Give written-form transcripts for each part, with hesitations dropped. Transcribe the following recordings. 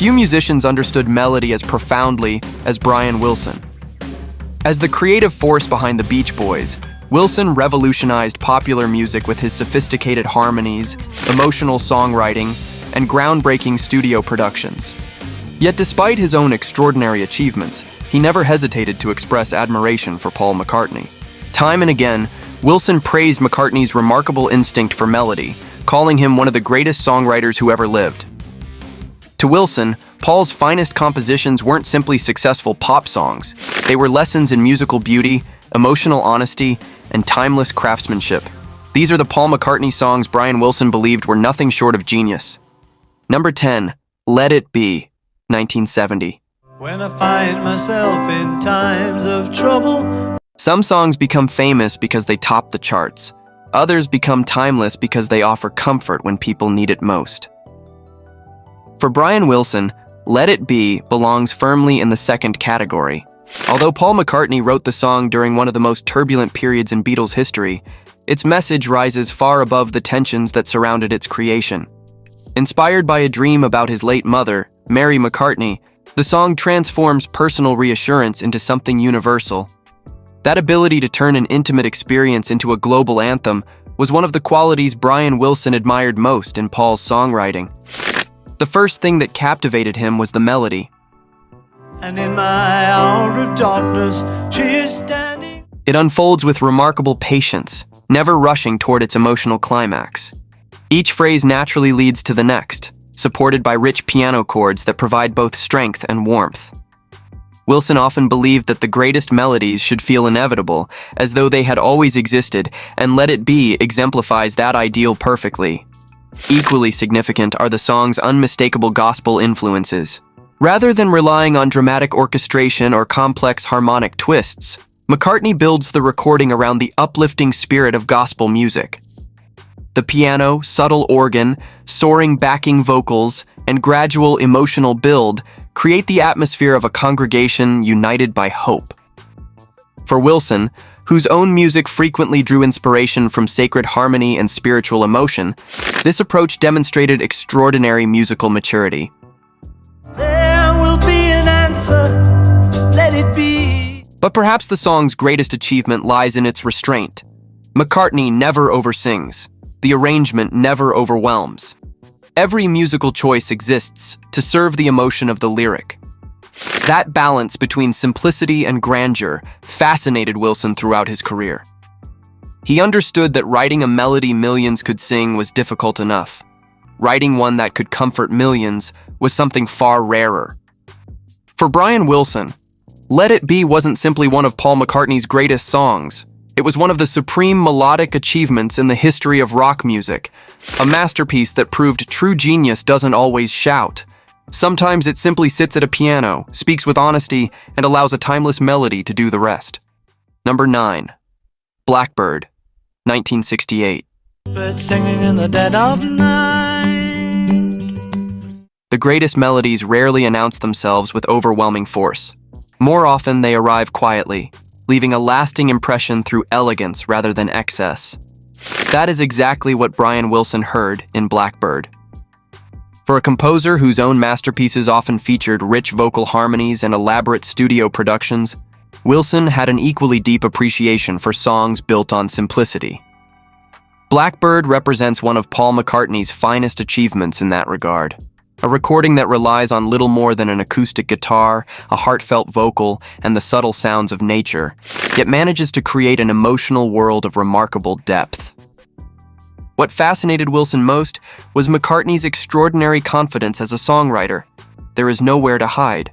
Few musicians understood melody as profoundly as Brian Wilson. As the creative force behind the Beach Boys, Wilson revolutionized popular music with his sophisticated harmonies, emotional songwriting, and groundbreaking studio productions. Yet despite his own extraordinary achievements, he never hesitated to express admiration for Paul McCartney. Time and again, Wilson praised McCartney's remarkable instinct for melody, calling him one of the greatest songwriters who ever lived. To Wilson, Paul's finest compositions weren't simply successful pop songs. They were lessons in musical beauty, emotional honesty, and timeless craftsmanship. These are the Paul McCartney songs Brian Wilson believed were nothing short of genius. Number 10, Let It Be, 1970. When I find myself in times of trouble. Some songs become famous because they top the charts. Others become timeless because they offer comfort when people need it most. For Brian Wilson, Let It Be belongs firmly in the second category. Although Paul McCartney wrote the song during one of the most turbulent periods in Beatles history, its message rises far above the tensions that surrounded its creation. Inspired by a dream about his late mother, Mary McCartney, the song transforms personal reassurance into something universal. That ability to turn an intimate experience into a global anthem was one of the qualities Brian Wilson admired most in Paul's songwriting. The first thing that captivated him was the melody. And in my hour of darkness, she is standing. It unfolds with remarkable patience, never rushing toward its emotional climax. Each phrase naturally leads to the next, supported by rich piano chords that provide both strength and warmth. Wilson often believed that the greatest melodies should feel inevitable, as though they had always existed, and Let It Be exemplifies that ideal perfectly. Equally significant are the song's unmistakable gospel influences. Rather than relying on dramatic orchestration or complex harmonic twists, McCartney builds the recording around the uplifting spirit of gospel music. The piano, subtle organ, soaring backing vocals, and gradual emotional build create the atmosphere of a congregation united by hope. For Wilson, whose own music frequently drew inspiration from sacred harmony and spiritual emotion, this approach demonstrated extraordinary musical maturity. There will be an answer, let it be. But perhaps the song's greatest achievement lies in its restraint. McCartney never oversins. The arrangement never overwhelms. Every musical choice exists to serve the emotion of the lyric. That balance between simplicity and grandeur fascinated Wilson throughout his career. He understood that writing a melody millions could sing was difficult enough. Writing one that could comfort millions was something far rarer. For Brian Wilson, Let It Be wasn't simply one of Paul McCartney's greatest songs. It was one of the supreme melodic achievements in the history of rock music, a masterpiece that proved true genius doesn't always shout. Sometimes it simply sits at a piano, speaks with honesty, and allows a timeless melody to do the rest. Number 9. Blackbird, 1968. Bird singing in the dead of night. The greatest melodies rarely announce themselves with overwhelming force. More often, they arrive quietly, leaving a lasting impression through elegance rather than excess. That is exactly what Brian Wilson heard in Blackbird. For a composer whose own masterpieces often featured rich vocal harmonies and elaborate studio productions, Wilson had an equally deep appreciation for songs built on simplicity. Blackbird represents one of Paul McCartney's finest achievements in that regard. A recording that relies on little more than an acoustic guitar, a heartfelt vocal, and the subtle sounds of nature, yet manages to create an emotional world of remarkable depth. What fascinated Wilson most was McCartney's extraordinary confidence as a songwriter. There is nowhere to hide.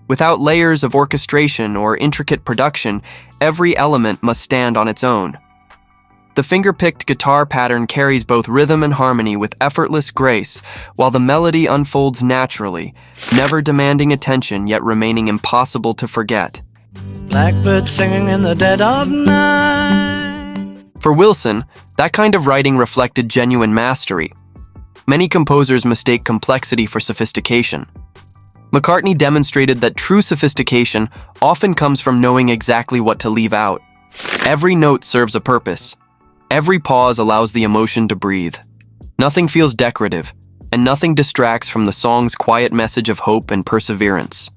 Without layers of orchestration or intricate production, every element must stand on its own. The finger-picked guitar pattern carries both rhythm and harmony with effortless grace, while the melody unfolds naturally, never demanding attention yet remaining impossible to forget. Blackbird singing in the dead of night. For Wilson, that kind of writing reflected genuine mastery. Many composers mistake complexity for sophistication. McCartney demonstrated that true sophistication often comes from knowing exactly what to leave out. Every note serves a purpose. Every pause allows the emotion to breathe. Nothing feels decorative. and nothing distracts from the song's quiet message of hope and perseverance.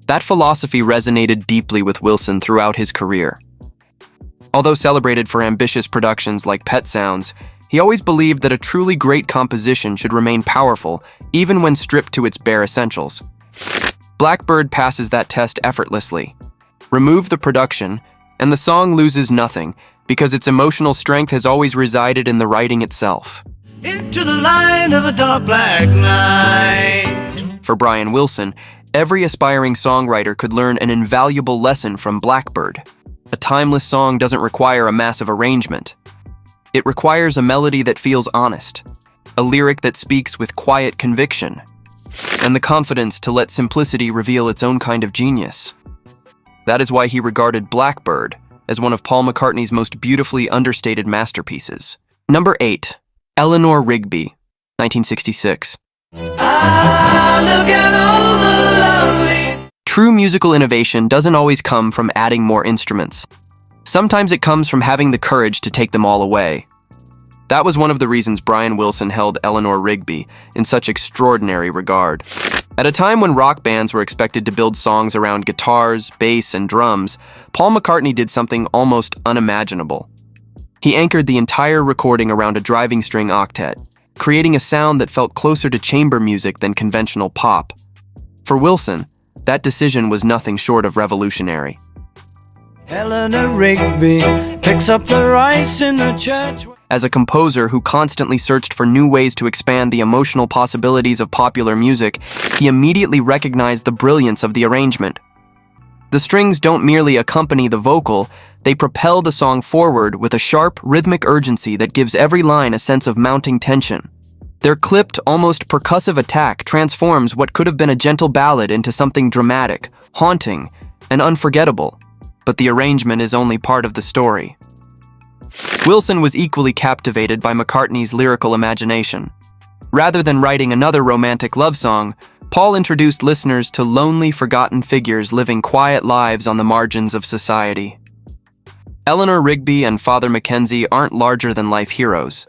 That philosophy resonated deeply with Wilson throughout his career. Although celebrated for ambitious productions like Pet Sounds, he always believed that a truly great composition should remain powerful, even when stripped to its bare essentials. Blackbird passes that test effortlessly. Remove the production, and the song loses nothing, because its emotional strength has always resided in the writing itself. Into the line of a dark black night. For Brian Wilson, every aspiring songwriter could learn an invaluable lesson from Blackbird. A timeless song doesn't require a massive arrangement. It requires a melody that feels honest, a lyric that speaks with quiet conviction, and the confidence to let simplicity reveal its own kind of genius. That is why he regarded Blackbird as one of Paul McCartney's most beautifully understated masterpieces. Number 8. Eleanor Rigby, 1966. Look at all the lonely. True musical innovation doesn't always come from adding more instruments. Sometimes it comes from having the courage to take them all away. That was one of the reasons Brian Wilson held Eleanor Rigby in such extraordinary regard. At a time when rock bands were expected to build songs around guitars, bass, and drums, Paul McCartney did something almost unimaginable. He anchored the entire recording around a driving string octet, creating a sound that felt closer to chamber music than conventional pop. For Wilson, that decision was nothing short of revolutionary. Eleanor Rigby picks up the rice in the church. As a composer who constantly searched for new ways to expand the emotional possibilities of popular music, he immediately recognized the brilliance of the arrangement. The strings don't merely accompany the vocal, they propel the song forward with a sharp, rhythmic urgency that gives every line a sense of mounting tension. Their clipped, almost percussive attack transforms what could have been a gentle ballad into something dramatic, haunting, and unforgettable. But the arrangement is only part of the story. Wilson was equally captivated by McCartney's lyrical imagination. Rather than writing another romantic love song, Paul introduced listeners to lonely, forgotten figures living quiet lives on the margins of society. Eleanor Rigby and Father Mackenzie aren't larger-than-life heroes.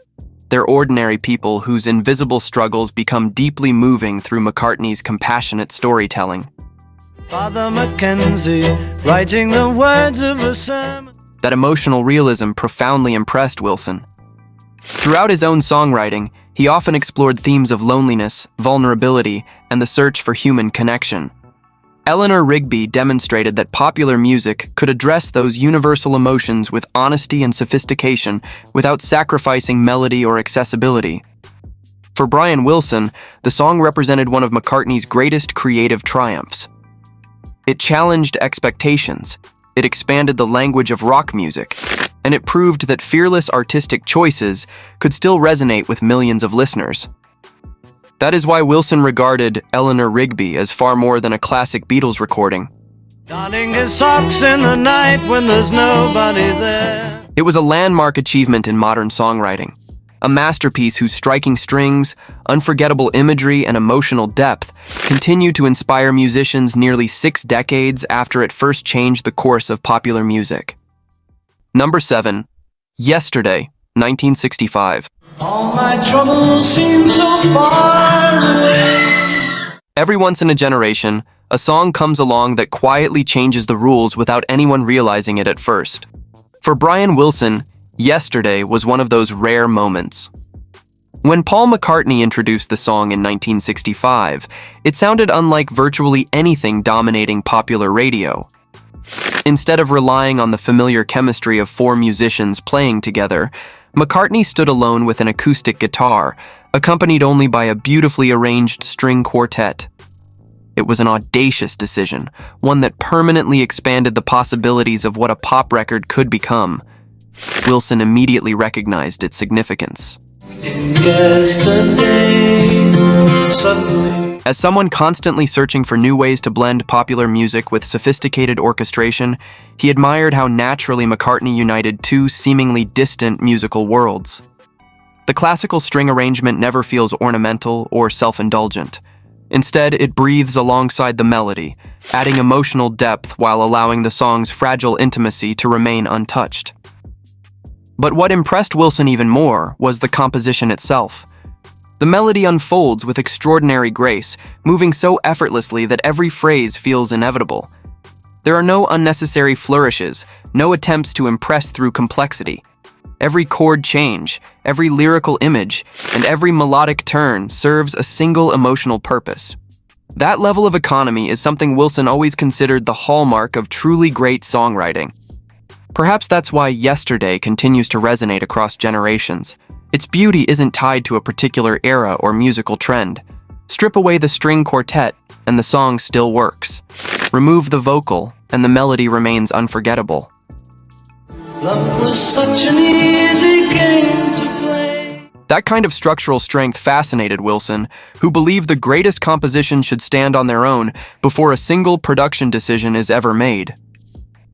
They're ordinary people whose invisible struggles become deeply moving through McCartney's compassionate storytelling. Father Mackenzie writing the words of a sermon. That emotional realism profoundly impressed Wilson. Throughout his own songwriting, he often explored themes of loneliness, vulnerability, and the search for human connection. Eleanor Rigby demonstrated that popular music could address those universal emotions with honesty and sophistication without sacrificing melody or accessibility. For Brian Wilson, the song represented one of McCartney's greatest creative triumphs. It challenged expectations, it expanded the language of rock music, and it proved that fearless artistic choices could still resonate with millions of listeners. That is why Wilson regarded Eleanor Rigby as far more than a classic Beatles recording. Donning his socks in the night when there's nobody there. It was a landmark achievement in modern songwriting, a masterpiece whose striking strings, unforgettable imagery, and emotional depth continue to inspire musicians nearly 6 decades after it first changed the course of popular music. Number 7. Yesterday, 1965. All my troubles seem so far away. Every once in a generation, a song comes along that quietly changes the rules without anyone realizing it at first. For Brian Wilson, Yesterday was one of those rare moments. When Paul McCartney introduced the song in 1965, it sounded unlike virtually anything dominating popular radio. Instead of relying on the familiar chemistry of 4 musicians playing together, McCartney stood alone with an acoustic guitar, accompanied only by a beautifully arranged string quartet. It was an audacious decision, one that permanently expanded the possibilities of what a pop record could become. Wilson immediately recognized its significance. Yesterday, suddenly. As someone constantly searching for new ways to blend popular music with sophisticated orchestration, he admired how naturally McCartney united 2 seemingly distant musical worlds. The classical string arrangement never feels ornamental or self-indulgent. Instead, it breathes alongside the melody, adding emotional depth while allowing the song's fragile intimacy to remain untouched. But what impressed Wilson even more was the composition itself. The melody unfolds with extraordinary grace, moving so effortlessly that every phrase feels inevitable. There are no unnecessary flourishes, no attempts to impress through complexity. Every chord change, every lyrical image, and every melodic turn serves a single emotional purpose. That level of economy is something Wilson always considered the hallmark of truly great songwriting. Perhaps that's why Yesterday continues to resonate across generations. Its beauty isn't tied to a particular era or musical trend. Strip away the string quartet, and the song still works. Remove the vocal, and the melody remains unforgettable. Love was such an easy game to play. That kind of structural strength fascinated Wilson, who believed the greatest compositions should stand on their own before a single production decision is ever made.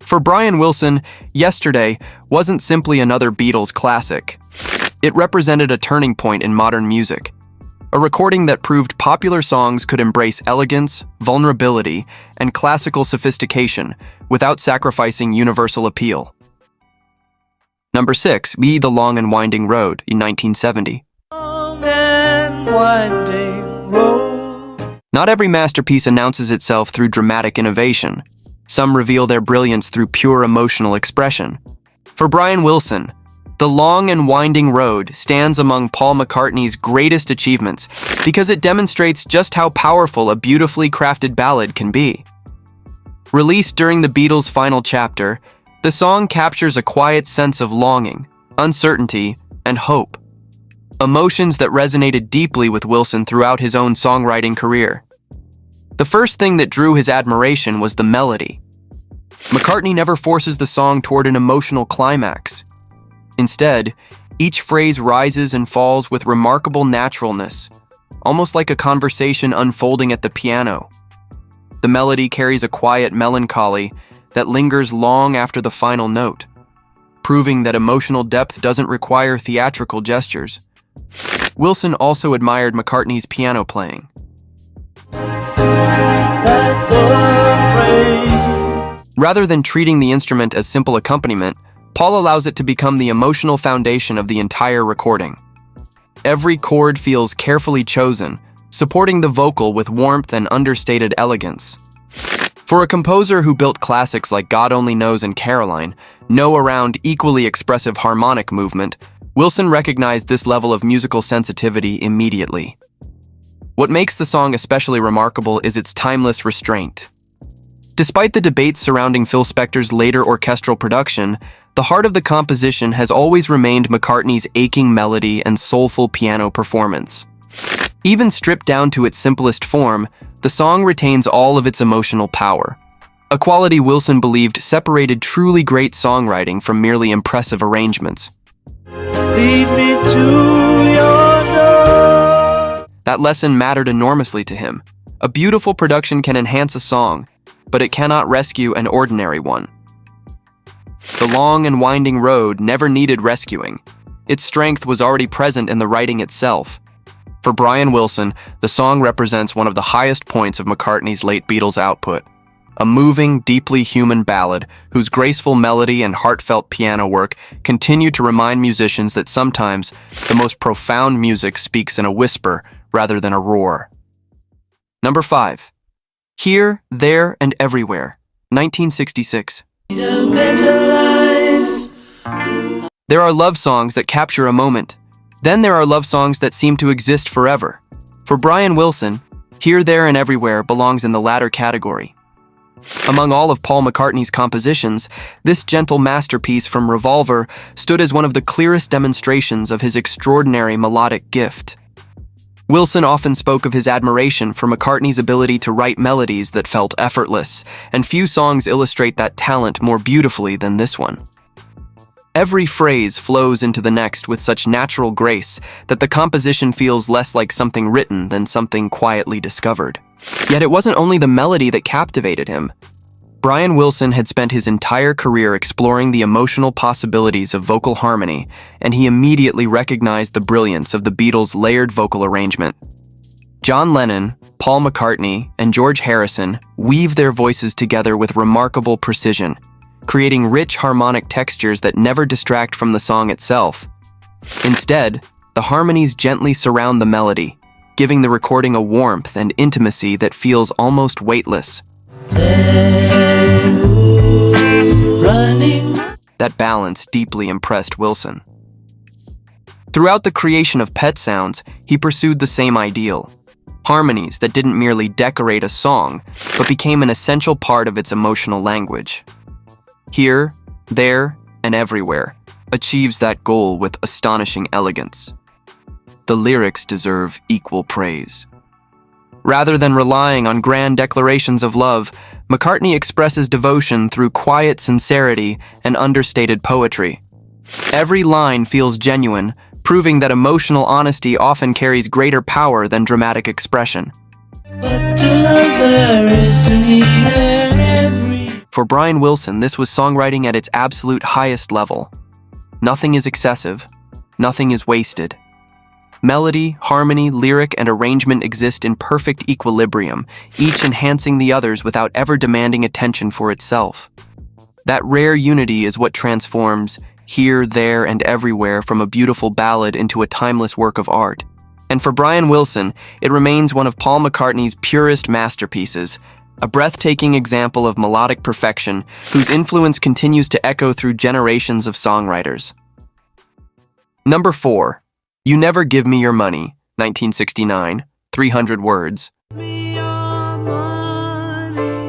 For Brian Wilson, Yesterday wasn't simply another Beatles classic. It represented a turning point in modern music, a recording that proved popular songs could embrace elegance, vulnerability, and classical sophistication without sacrificing universal appeal. Number 6, Be the Long and Winding Road in 1970. Long and winding road. Not every masterpiece announces itself through dramatic innovation. Some reveal their brilliance through pure emotional expression. For Brian Wilson, The Long and Winding Road stands among Paul McCartney's greatest achievements because it demonstrates just how powerful a beautifully crafted ballad can be. Released during the Beatles' final chapter, the song captures a quiet sense of longing, uncertainty, and hope. Emotions that resonated deeply with Wilson throughout his own songwriting career. The first thing that drew his admiration was the melody. McCartney never forces the song toward an emotional climax. Instead, each phrase rises and falls with remarkable naturalness, almost like a conversation unfolding at the piano. The melody carries a quiet melancholy that lingers long after the final note, proving that emotional depth doesn't require theatrical gestures. Wilson also admired McCartney's piano playing. Rather than treating the instrument as simple accompaniment, Paul allows it to become the emotional foundation of the entire recording. Every chord feels carefully chosen, supporting the vocal with warmth and understated elegance. For a composer who built classics like God Only Knows and Caroline, know around equally expressive harmonic movement, Wilson recognized this level of musical sensitivity immediately. What makes the song especially remarkable is its timeless restraint. Despite the debates surrounding Phil Spector's later orchestral production, the heart of the composition has always remained McCartney's aching melody and soulful piano performance. Even stripped down to its simplest form, the song retains all of its emotional power, a quality Wilson believed separated truly great songwriting from merely impressive arrangements. Lead me to your door. That lesson mattered enormously to him. A beautiful production can enhance a song, but it cannot rescue an ordinary one. The Long and Winding Road never needed rescuing. Its strength was already present in the writing itself. For Brian Wilson, the song represents one of the highest points of McCartney's late Beatles output. A moving, deeply human ballad whose graceful melody and heartfelt piano work continue to remind musicians that sometimes the most profound music speaks in a whisper rather than a roar. Number 5. Here, There, and Everywhere, 1966. There are love songs that capture a moment. Then there are love songs that seem to exist forever. For Brian Wilson, Here, There, and Everywhere belongs in the latter category. Among all of Paul McCartney's compositions, this gentle masterpiece from Revolver stood as one of the clearest demonstrations of his extraordinary melodic gift. Wilson often spoke of his admiration for McCartney's ability to write melodies that felt effortless, and few songs illustrate that talent more beautifully than this one. Every phrase flows into the next with such natural grace that the composition feels less like something written than something quietly discovered. Yet it wasn't only the melody that captivated him. Brian Wilson had spent his entire career exploring the emotional possibilities of vocal harmony, and he immediately recognized the brilliance of the Beatles' layered vocal arrangement. John Lennon, Paul McCartney, and George Harrison weave their voices together with remarkable precision, creating rich harmonic textures that never distract from the song itself. Instead, The harmonies gently surround the melody, giving the recording a warmth and intimacy that feels almost weightless. Running. That balance deeply impressed Wilson. Throughout the creation of Pet Sounds, he pursued the same ideal. Harmonies that didn't merely decorate a song, but became an essential part of its emotional language. Here, there, and everywhere achieves that goal with astonishing elegance. The lyrics deserve equal praise. Rather than relying on grand declarations of love, McCartney expresses devotion through quiet sincerity and understated poetry. Every line feels genuine, proving that emotional honesty often carries greater power than dramatic expression. But to love her is to need her every. For Brian Wilson, this was songwriting at its absolute highest level. Nothing is excessive. Nothing is wasted. Melody, harmony, lyric, and arrangement exist in perfect equilibrium, each enhancing the others without ever demanding attention for itself. That rare unity is what transforms Here, There, and Everywhere from a beautiful ballad into a timeless work of art. And for Brian Wilson, it remains one of Paul McCartney's purest masterpieces, a breathtaking example of melodic perfection whose influence continues to echo through generations of songwriters. Number 4. You Never Give Me Your Money, 1969, 300 words. Me your money.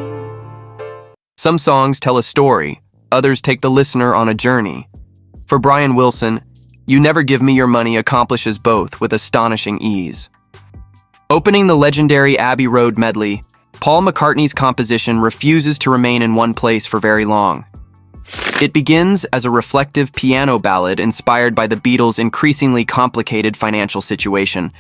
Some songs tell a story, others take the listener on a journey. For Brian Wilson, You Never Give Me Your Money accomplishes both with astonishing ease. Opening the legendary Abbey Road medley, Paul McCartney's composition refuses to remain in one place for very long. It begins as a reflective piano ballad inspired by the Beatles' increasingly complicated financial situation,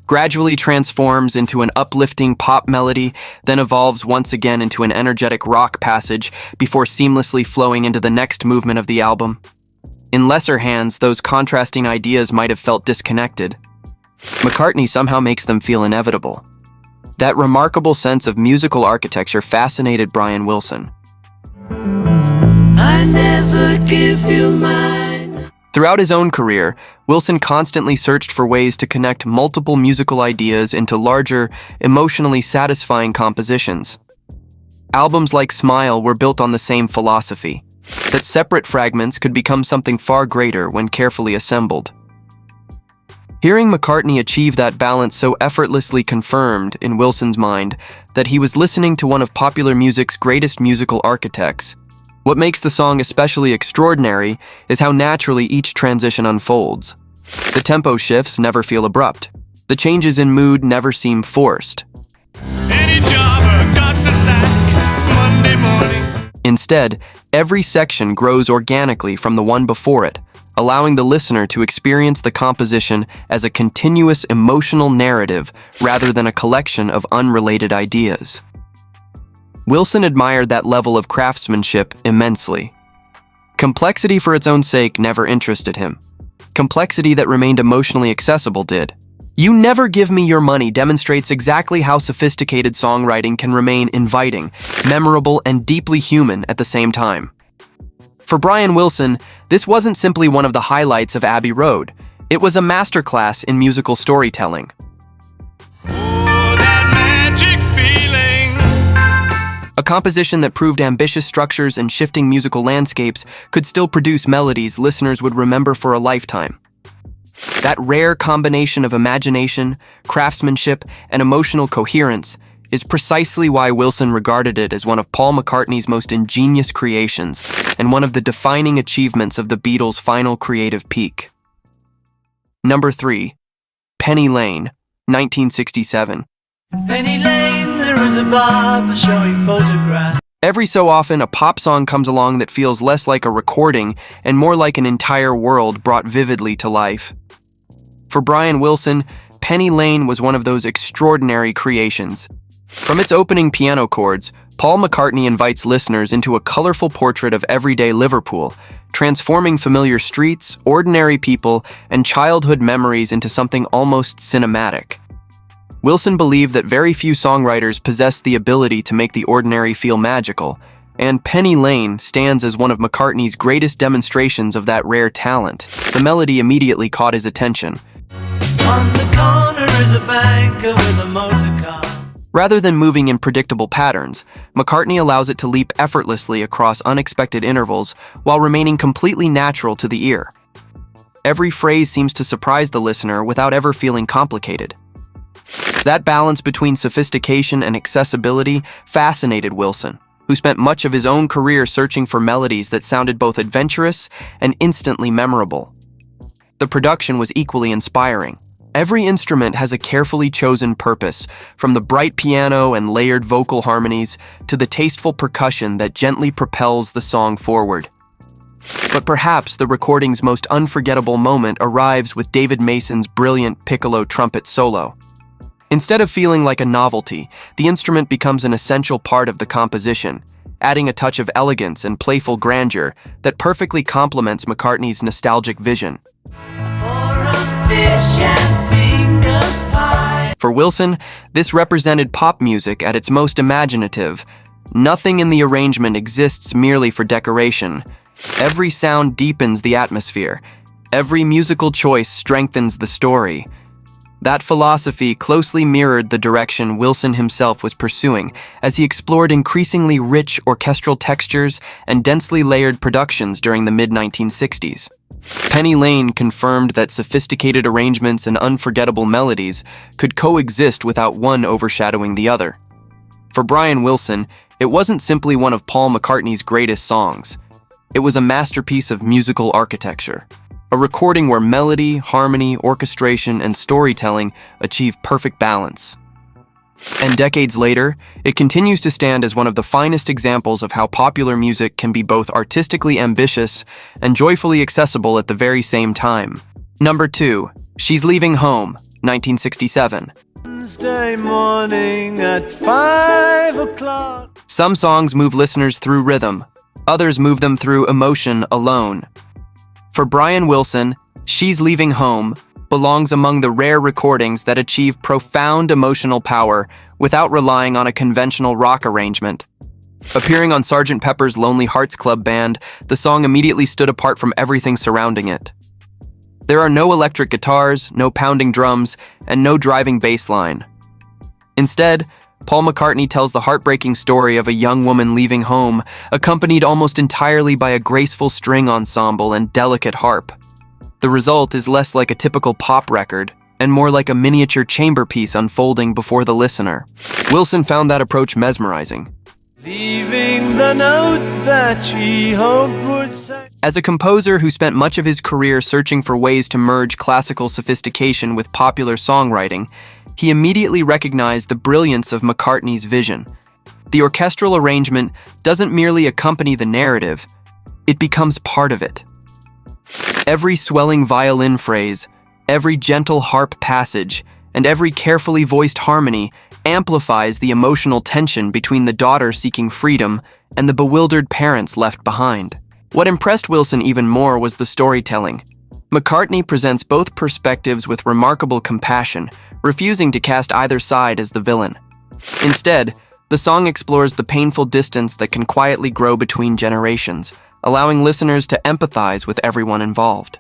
gradually transforms into an uplifting pop melody, then evolves once again into an energetic rock passage before seamlessly flowing into the next movement of the album. In lesser hands, those contrasting ideas might have felt disconnected. McCartney somehow makes them feel inevitable. That remarkable sense of musical architecture fascinated Brian Wilson. I never give you mine. Throughout his own career, Wilson constantly searched for ways to connect multiple musical ideas into larger, emotionally satisfying compositions. Albums like Smile were built on the same philosophy, that separate fragments could become something far greater when carefully assembled. Hearing McCartney achieve that balance so effortlessly confirmed in Wilson's mind that he was listening to one of popular music's greatest musical architects. What makes the song especially extraordinary is how naturally each transition unfolds. The tempo shifts never feel abrupt. The changes in mood never seem forced. Any jobber got the sack Monday morning. Instead, every section grows organically from the one before it, allowing the listener to experience the composition as a continuous emotional narrative rather than a collection of unrelated ideas. Wilson admired that level of craftsmanship immensely. Complexity for its own sake never interested him. Complexity that remained emotionally accessible did. You Never Give Me Your Money demonstrates exactly how sophisticated songwriting can remain inviting, memorable, and deeply human at the same time. For Brian Wilson, this wasn't simply one of the highlights of Abbey Road. It was a masterclass in musical storytelling. Oh, that magic feeling. A composition that proved ambitious structures and shifting musical landscapes could still produce melodies listeners would remember for a lifetime. That rare combination of imagination, craftsmanship, and emotional coherence is precisely why Wilson regarded it as one of Paul McCartney's most ingenious creations and one of the defining achievements of the Beatles' final creative peak. Number 3. Penny Lane, 1967. Penny Lane, there is a barber showing photographs. Every so often, a pop song comes along that feels less like a recording and more like an entire world brought vividly to life. For Brian Wilson, Penny Lane was one of those extraordinary creations. From its opening piano chords, Paul McCartney invites listeners into a colorful portrait of everyday Liverpool, transforming familiar streets, ordinary people, and childhood memories into something almost cinematic. Wilson believed that very few songwriters possess the ability to make the ordinary feel magical, and Penny Lane stands as one of McCartney's greatest demonstrations of that rare talent. The melody immediately caught his attention. On the corner is a banker with a motor car. Rather than moving in predictable patterns, McCartney allows it to leap effortlessly across unexpected intervals while remaining completely natural to the ear. Every phrase seems to surprise the listener without ever feeling complicated. That balance between sophistication and accessibility fascinated Wilson, who spent much of his own career searching for melodies that sounded both adventurous and instantly memorable. The production was equally inspiring. Every instrument has a carefully chosen purpose, from the bright piano and layered vocal harmonies to the tasteful percussion that gently propels the song forward. But perhaps the recording's most unforgettable moment arrives with David Mason's brilliant piccolo trumpet solo. Instead of feeling like a novelty, the instrument becomes an essential part of the composition, adding a touch of elegance and playful grandeur that perfectly complements McCartney's nostalgic vision. For Wilson, this represented pop music at its most imaginative. Nothing in the arrangement exists merely for decoration. Every sound deepens the atmosphere. Every musical choice strengthens the story. That philosophy closely mirrored the direction Wilson himself was pursuing as he explored increasingly rich orchestral textures and densely layered productions during the mid-1960s. Penny Lane confirmed that sophisticated arrangements and unforgettable melodies could coexist without one overshadowing the other. For Brian Wilson, it wasn't simply one of Paul McCartney's greatest songs. It was a masterpiece of musical architecture, a recording where melody, harmony, orchestration, and storytelling achieve perfect balance. And decades later, it continues to stand as one of the finest examples of how popular music can be both artistically ambitious and joyfully accessible at the very same time. Number 2, She's Leaving Home, 1967. Wednesday morning at 5 o'clock. Some songs move listeners through rhythm, others move them through emotion alone. For Brian Wilson, She's Leaving Home belongs among the rare recordings that achieve profound emotional power without relying on a conventional rock arrangement. Appearing on Sgt. Pepper's Lonely Hearts Club Band, the song immediately stood apart from everything surrounding it. There are no electric guitars, no pounding drums, and no driving bass line. Instead, Paul McCartney tells the heartbreaking story of a young woman leaving home, accompanied almost entirely by a graceful string ensemble and delicate harp. The result is less like a typical pop record and more like a miniature chamber piece unfolding before the listener. Wilson found that approach mesmerizing. Leaving the note that she hoped would say. As a composer who spent much of his career searching for ways to merge classical sophistication with popular songwriting, he immediately recognized the brilliance of McCartney's vision. The orchestral arrangement doesn't merely accompany the narrative, it becomes part of it. Every swelling violin phrase, every gentle harp passage, and every carefully voiced harmony amplifies the emotional tension between the daughter seeking freedom and the bewildered parents left behind. What impressed Wilson even more was the storytelling. McCartney presents both perspectives with remarkable compassion, refusing to cast either side as the villain. Instead, the song explores the painful distance that can quietly grow between generations, allowing listeners to empathize with everyone involved.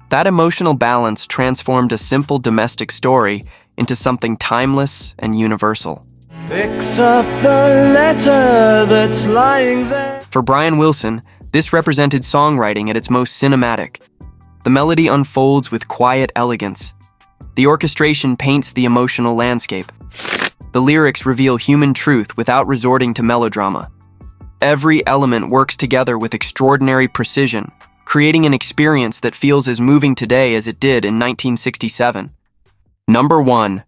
That emotional balance transformed a simple domestic story into something timeless and universal. Picks up the letter that's lying there. For Brian Wilson, this represented songwriting at its most cinematic. The melody unfolds with quiet elegance. The orchestration paints the emotional landscape. The lyrics reveal human truth without resorting to melodrama. Every element works together with extraordinary precision, creating an experience that feels as moving today as it did in 1967. Number 1,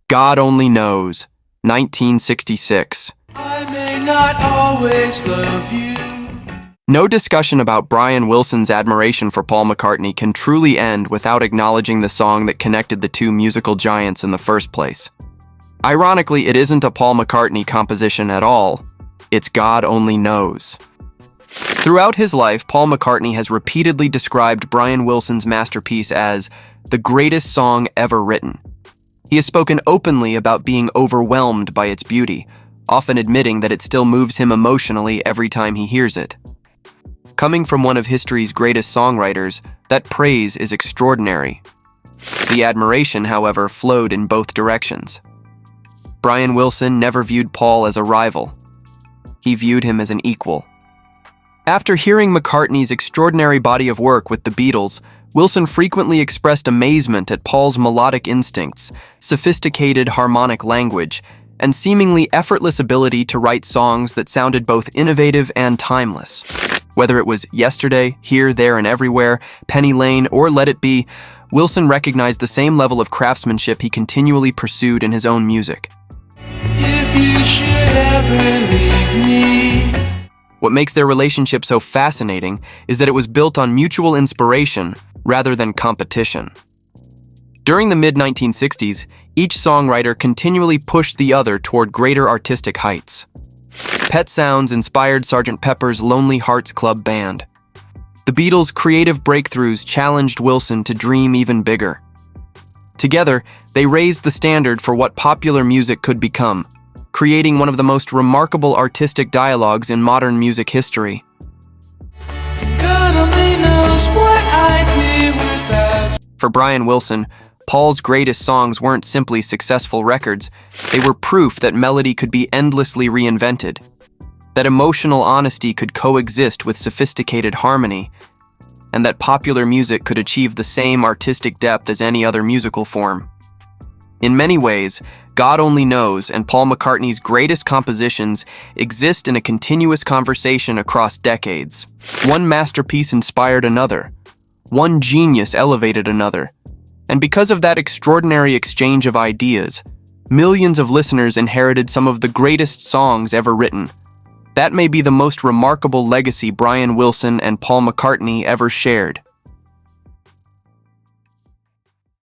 God Only Knows, 1966. I may not always love you. No discussion about Brian Wilson's admiration for Paul McCartney can truly end without acknowledging the song that connected the two musical giants in the first place. Ironically, it isn't a Paul McCartney composition at all. It's God Only Knows. Throughout his life, Paul McCartney has repeatedly described Brian Wilson's masterpiece as the greatest song ever written. He has spoken openly about being overwhelmed by its beauty, often admitting that it still moves him emotionally every time he hears it. Coming from one of history's greatest songwriters, that praise is extraordinary. The admiration, however, flowed in both directions. Brian Wilson never viewed Paul as a rival. He viewed him as an equal. After hearing McCartney's extraordinary body of work with the Beatles, Wilson frequently expressed amazement at Paul's melodic instincts, sophisticated harmonic language, and seemingly effortless ability to write songs that sounded both innovative and timeless. Whether it was Yesterday, Here, There, and Everywhere, Penny Lane, or Let It Be, Wilson recognized the same level of craftsmanship he continually pursued in his own music. If you should ever leave me. What makes their relationship so fascinating is that it was built on mutual inspiration rather than competition. During the mid-1960s, each songwriter continually pushed the other toward greater artistic heights. Pet Sounds inspired Sgt. Pepper's Lonely Hearts Club Band. The Beatles' creative breakthroughs challenged Wilson to dream even bigger. Together, they raised the standard for what popular music could become, creating one of the most remarkable artistic dialogues in modern music history. God only knows what I'd be without you. For Brian Wilson, Paul's greatest songs weren't simply successful records, they were proof that melody could be endlessly reinvented, that emotional honesty could coexist with sophisticated harmony, and that popular music could achieve the same artistic depth as any other musical form. In many ways, God Only Knows and Paul McCartney's greatest compositions exist in a continuous conversation across decades. One masterpiece inspired another. One genius elevated another. And because of that extraordinary exchange of ideas, millions of listeners inherited some of the greatest songs ever written. That may be the most remarkable legacy Brian Wilson and Paul McCartney ever shared.